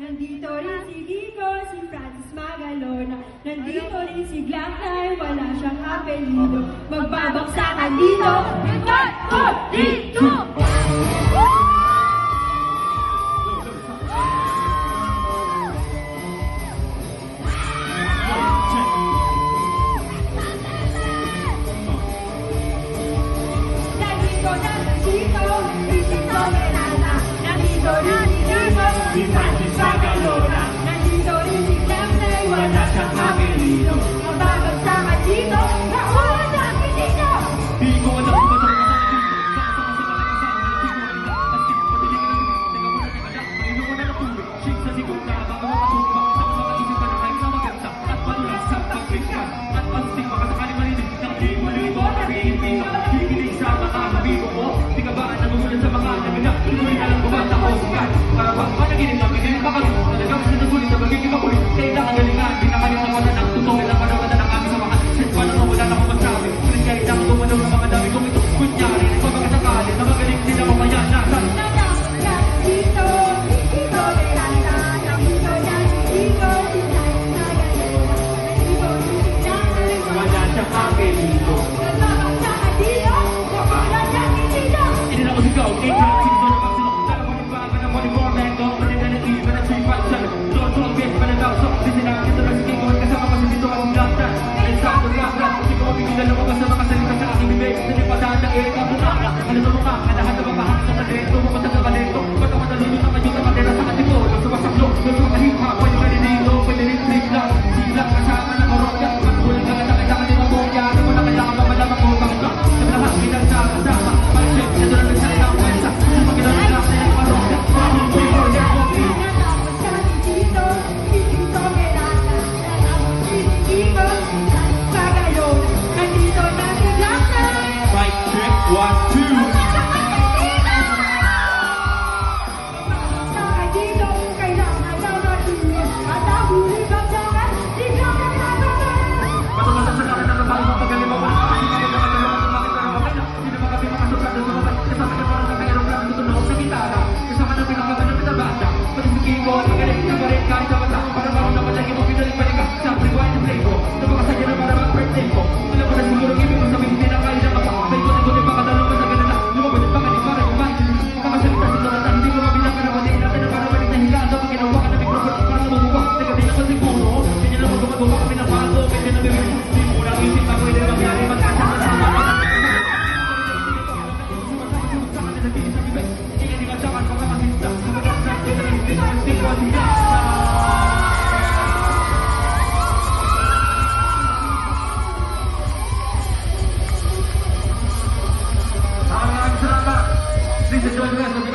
Nandito rin si Kiko, si Francis Magalona. Nandito rin si Glockner, wala siyang apelido. Magbabagsakan dito, 1, 4, 3, 2! Si Francis Magalona, nandito rin si Glockner, wala siyang apelido. Magbabagsakan dito, nakuha namin dito! di ko alam kung ba't Please enjoy the rest of